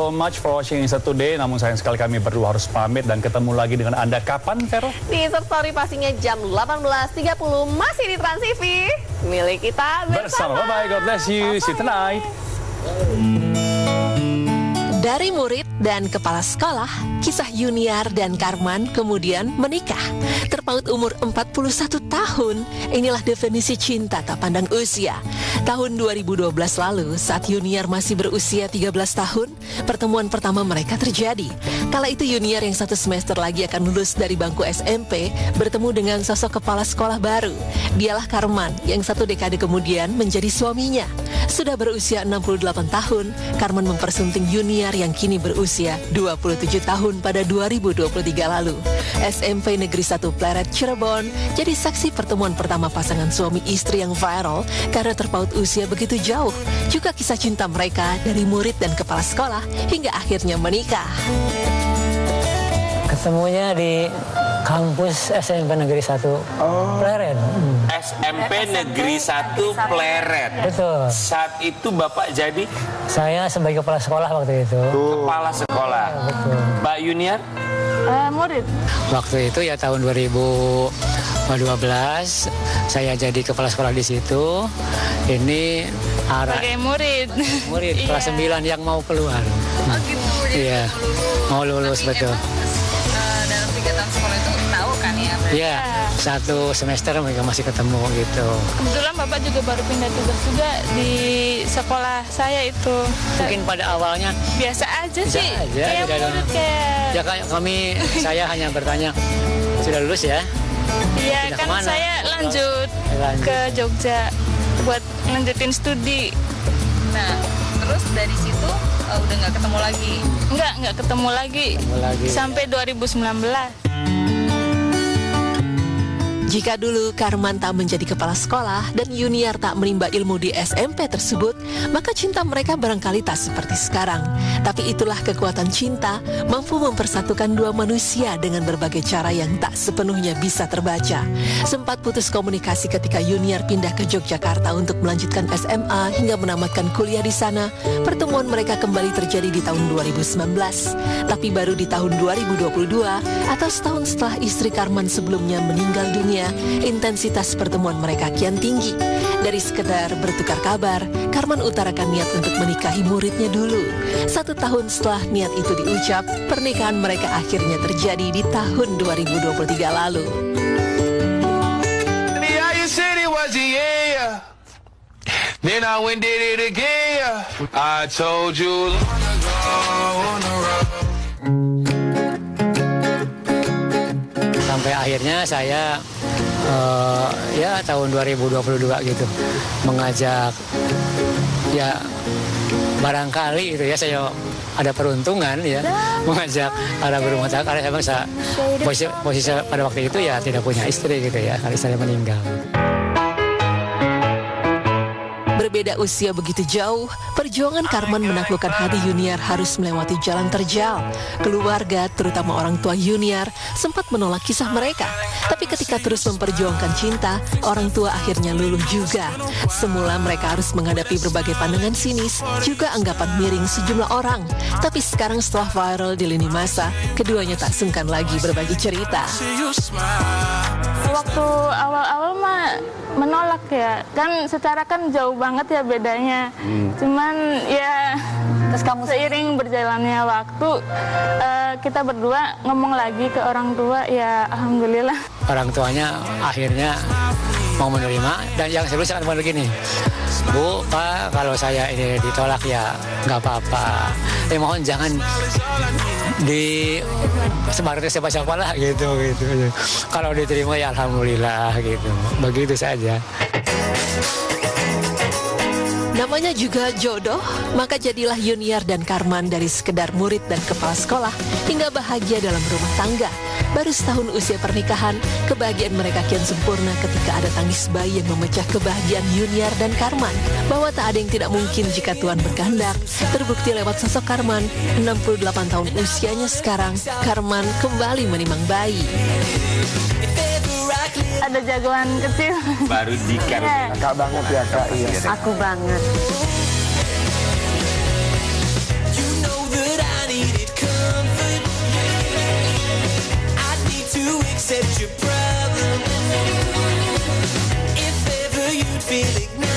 so much for watching Insta Today. Namun sayang sekali kami berdua harus pamit dan ketemu lagi dengan Anda kapan, Vero? Di Instastory pastinya jam 18.30 masih di Trans TV. Milik kita bersama. Bye-bye, God bless you. See you tonight. Dari murid dan kepala sekolah, kisah Yuniar dan Karman kemudian menikah. Terpaut umur 41 tahun, inilah definisi cinta tak pandang usia. Tahun 2012 lalu, saat Yuniar masih berusia 13 tahun, pertemuan pertama mereka terjadi. Kala itu Yuniar yang 1 semester lagi akan lulus dari bangku SMP, bertemu dengan sosok kepala sekolah baru. Dialah Karman, yang 1 dekade kemudian menjadi suaminya. Sudah berusia 68 tahun, Karman mempersunting Yuniar yang kini berusia 27 tahun pada 2023 lalu. SMP Negeri 1 Pleret Cirebon jadi saksi pertemuan pertama pasangan suami istri yang viral karena terpaut usia begitu jauh. Juga kisah cinta mereka dari murid dan kepala sekolah hingga akhirnya menikah. Ketemunya di kampus SMP Negeri 1 Pleret. SMP Negeri 1 Pleret. Betul. Saat itu Bapak jadi? Saya sebagai kepala sekolah waktu itu. Kepala sekolah. Ya, betul. Mbak Yuniar? Murid. Waktu itu ya tahun 2012 saya jadi kepala sekolah di situ. Ini Sebagai murid. murid kelas 9 yang mau keluar. Oh gitu. Iya. Mau lulus betul. Dalam 3 tahun sekolah itu tahu kan ya? Iya, 1 semester mereka masih ketemu gitu. Kebetulan Bapak juga baru pindah tugas juga di sekolah saya itu. Mungkin pada awalnya Biasa aja Biasa sih. aja, Kayak tidak ada- murid kayak. ya kayak saya hanya bertanya, sudah lulus ya? Iya pindah kan kemana? saya lanjut Lanjut. ke Jogja buat lanjutin studi. Nah, terus dari situ udah nggak ketemu lagi. Nggak ketemu lagi. Sampai 2019. Jika dulu Karman tak menjadi kepala sekolah dan Yuniar tak menimba ilmu di SMP tersebut, maka cinta mereka barangkali tak seperti sekarang. Tapi itulah kekuatan cinta, mampu mempersatukan dua manusia dengan berbagai cara yang tak sepenuhnya bisa terbaca. Sempat putus komunikasi ketika Yuniar pindah ke Yogyakarta untuk melanjutkan SMA hingga menamatkan kuliah di sana. Pertemuan mereka kembali terjadi di tahun 2019. Tapi baru di tahun 2022 atau setahun setelah istri Karman sebelumnya meninggal dunia, intensitas pertemuan mereka kian tinggi. Dari sekedar bertukar kabar, Karman utarakan niat untuk menikahi muridnya dulu. 1 tahun setelah niat itu diucap, pernikahan mereka akhirnya terjadi di tahun 2023 lalu. Then I went did it again. I told you long ago on the road. Sampai akhirnya saya ya tahun 2022 gitu mengajak, ya barangkali gitu ya saya ada peruntungan ya mengajak para berumah tangga karena memang posisi pada waktu itu ya tidak punya istri gitu ya karena saya meninggal. Berbeda usia begitu jauh, perjuangan Karman menaklukkan hati Yuniar harus melewati jalan terjal. Keluarga, terutama orang tua Yuniar, sempat menolak kisah mereka. Tapi ketika terus memperjuangkan cinta, orang tua akhirnya luluh juga. Semula mereka harus menghadapi berbagai pandangan sinis, juga anggapan miring sejumlah orang. Tapi sekarang setelah viral di lini masa, keduanya tak sungkan lagi berbagi cerita. Waktu awal-awal mah menolak ya, kan secara kan jauh banget ya bedanya. Cuman ya terus kamu seiring berjalannya waktu kita berdua ngomong lagi ke orang tua, ya alhamdulillah. Orang tuanya akhirnya mau menerima dan yang seru sangat begini, Bu, Pak, kalau saya ini ditolak ya nggak apa-apa. Mohon jangan disebar ke siapa-siapa lah gitu. Kalau diterima ya alhamdulillah gitu. Begitu saja. Namanya juga jodoh, maka jadilah Yuniar dan Karman dari sekedar murid dan kepala sekolah hingga bahagia dalam rumah tangga. Baru setahun usia pernikahan, kebahagiaan mereka kian sempurna ketika ada tangis bayi yang memecah kebahagiaan Yuniar dan Karman. Bahwa tak ada yang tidak mungkin jika Tuhan berkehendak. Terbukti lewat sosok Karman, 68 tahun usianya sekarang, Karman kembali menimang bayi. Ada jagoan kecil. Baru Dika. Kakak banget ya Kak, iya. Aku banget. miliknya.